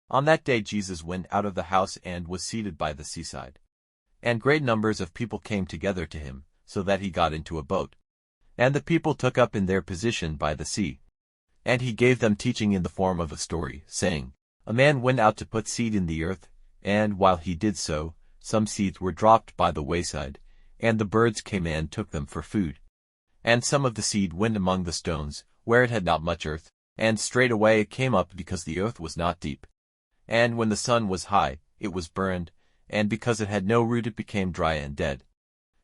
On that day Jesus went out of the house and was seated by the seaside. And great numbers of people came together to him, so that he got into a boat. And the people took up in their position by the sea. And he gave them teaching in the form of a story, saying, A man went out to put seed in the earth, and while he did so, some seeds were dropped by the wayside, and the birds came and took them for food. And some of the seed went among the stones, where it had not much earth, and straightway it came up because the earth was not deep. And when the sun was high, it was burned, and because it had no root it became dry and dead.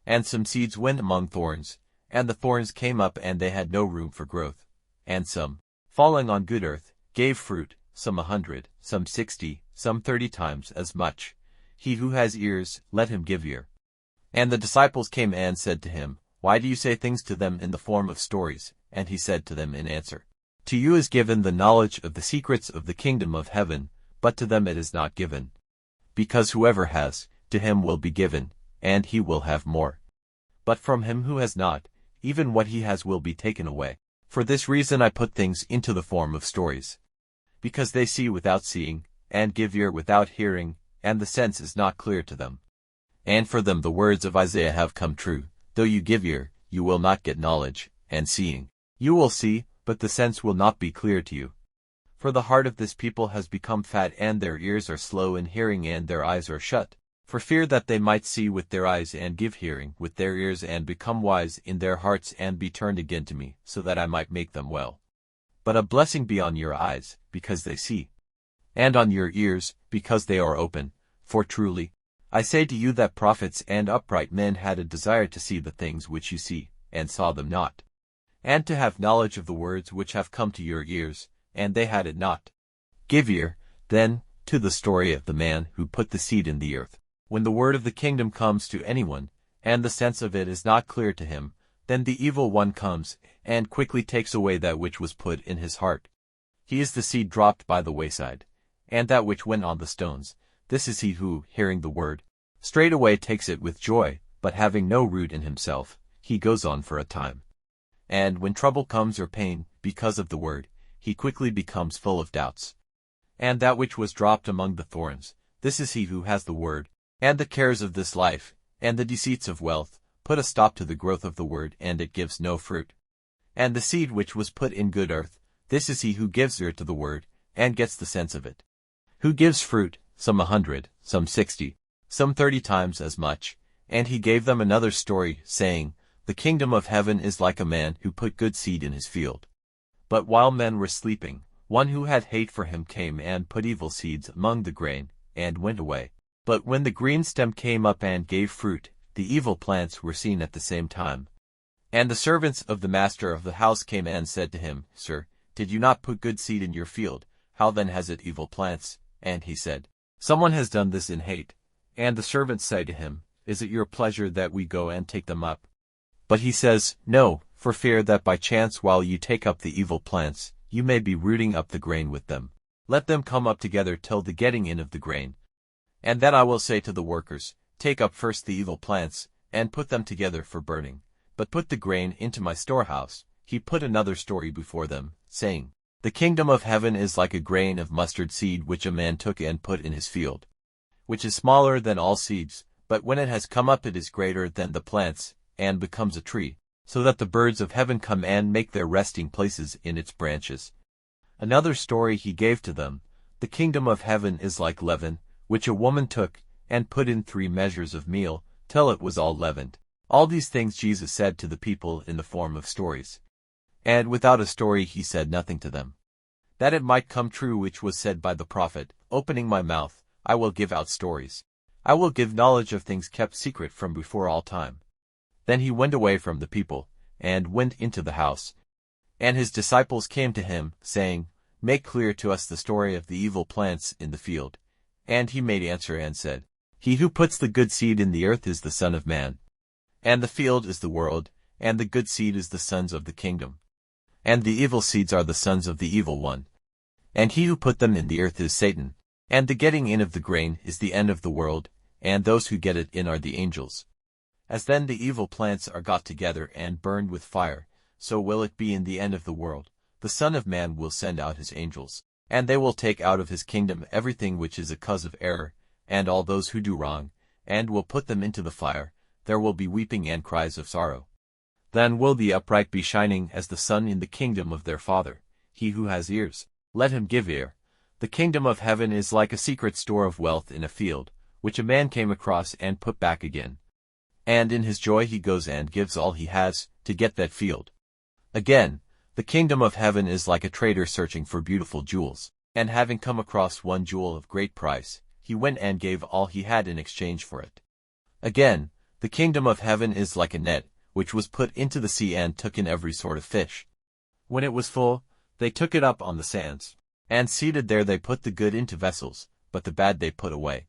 And some seeds went among thorns, and the thorns came up and they had no room for growth. And some, falling on good earth, gave fruit, some 100, some 60, some 30 times as much. He who has ears, let him give ear. And the disciples came and said to him, Why do you say things to them in the form of stories? And he said to them in answer, To you is given the knowledge of the secrets of the kingdom of heaven, but to them it is not given. Because whoever has, to him will be given, and he will have more. But from him who has not, even what he has will be taken away. For this reason I put things into the form of stories. Because they see without seeing, and give ear without hearing, and the sense is not clear to them. And for them the words of Isaiah have come true, Though you give ear, you will not get knowledge, and seeing, you will see, but the sense will not be clear to you. For the heart of this people has become fat, and their ears are slow in hearing, and their eyes are shut, for fear that they might see with their eyes and give hearing with their ears and become wise in their hearts and be turned again to me, so that I might make them well. But a blessing be on your eyes, because they see, and on your ears, because they are open. For truly, I say to you that prophets and upright men had a desire to see the things which you see, and saw them not, and to have knowledge of the words which have come to your ears, and they had it not. Give ear, then, to the story of the man who put the seed in the earth. When the word of the kingdom comes to anyone, and the sense of it is not clear to him, then the evil one comes, and quickly takes away that which was put in his heart. He is the seed dropped by the wayside, and that which went on the stones. This is he who, hearing the word, straightway takes it with joy, but having no root in himself, he goes on for a time. And when trouble comes or pain, because of the word, he quickly becomes full of doubts. And that which was dropped among the thorns, this is he who has the word, and the cares of this life, and the deceits of wealth, put a stop to the growth of the word, and it gives no fruit. And the seed which was put in good earth, this is he who gives ear to the word, and gets the sense of it. Who gives fruit, some 100, some 60, some 30 times as much. And he gave them another story, saying, The kingdom of heaven is like a man who put good seed in his field. But while men were sleeping, one who had hate for him came and put evil seeds among the grain, and went away. But when the green stem came up and gave fruit, the evil plants were seen at the same time. And the servants of the master of the house came and said to him, Sir, did you not put good seed in your field? How then has it evil plants? And he said, Someone has done this in hate. And the servants say to him, Is it your pleasure that we go and take them up? But he says, No, for fear that by chance while you take up the evil plants, you may be rooting up the grain with them. Let them come up together till the getting in of the grain. And then I will say to the workers, Take up first the evil plants, and put them together for burning, but put the grain into my storehouse. He put another story before them, saying, The kingdom of heaven is like a grain of mustard seed which a man took and put in his field, which is smaller than all seeds, but when it has come up it is greater than the plants, and becomes a tree, so that the birds of heaven come and make their resting places in its branches. Another story he gave to them, The kingdom of heaven is like leaven, which a woman took, and put in 3 measures of meal, till it was all leavened. All these things Jesus said to the people in the form of stories. And without a story he said nothing to them. That it might come true which was said by the prophet, Opening my mouth, I will give out stories. I will give knowledge of things kept secret from before all time. Then he went away from the people, and went into the house. And his disciples came to him, saying, Make clear to us the story of the evil plants in the field. And he made answer and said, He who puts the good seed in the earth is the Son of Man. And the field is the world, and the good seed is the sons of the kingdom. And the evil seeds are the sons of the evil one. And he who put them in the earth is Satan. And the getting in of the grain is the end of the world, and those who get it in are the angels. As then the evil plants are got together and burned with fire, so will it be in the end of the world. The Son of Man will send out his angels, And they will take out of his kingdom everything which is a cause of error, and all those who do wrong, and will put them into the fire. There will be weeping and cries of sorrow. Then will the upright be shining as the sun in the kingdom of their Father. He who has ears, let him give ear. The kingdom of heaven is like a secret store of wealth in a field, which a man came across and put back again. And in his joy he goes and gives all he has to get that field. Again, the kingdom of heaven is like a trader searching for beautiful jewels, and having come across one jewel of great price, he went and gave all he had in exchange for it. Again, the kingdom of heaven is like a net, which was put into the sea and took in every sort of fish. When it was full, they took it up on the sands, and seated there they put the good into vessels, but the bad they put away.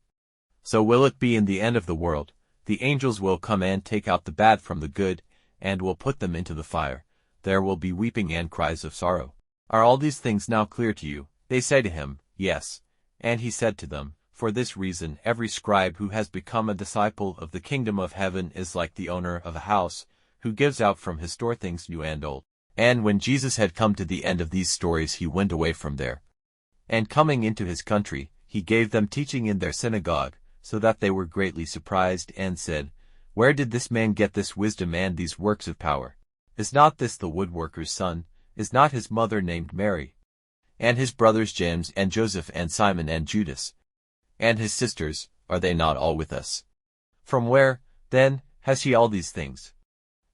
So will it be in the end of the world. The angels will come and take out the bad from the good, and will put them into the fire. There will be weeping and cries of sorrow. Are all these things now clear to you? They say to him, Yes. And he said to them, For this reason every scribe who has become a disciple of the kingdom of heaven is like the owner of a house, who gives out from his store things new and old. And when Jesus had come to the end of these stories, he went away from there. And coming into his country, he gave them teaching in their synagogue, so that they were greatly surprised, and said, Where did this man get this wisdom and these works of power? Is not this the woodworker's son? Is not his mother named Mary? And his brothers James and Joseph and Simon and Judas? And his sisters, are they not all with us? From where, then, has he all these things?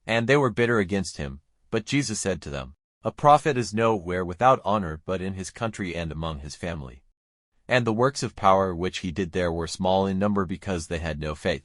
And they were bitter against him. But Jesus said to them, A prophet is nowhere without honor but in his country and among his family. And the works of power which he did there were small in number because they had no faith.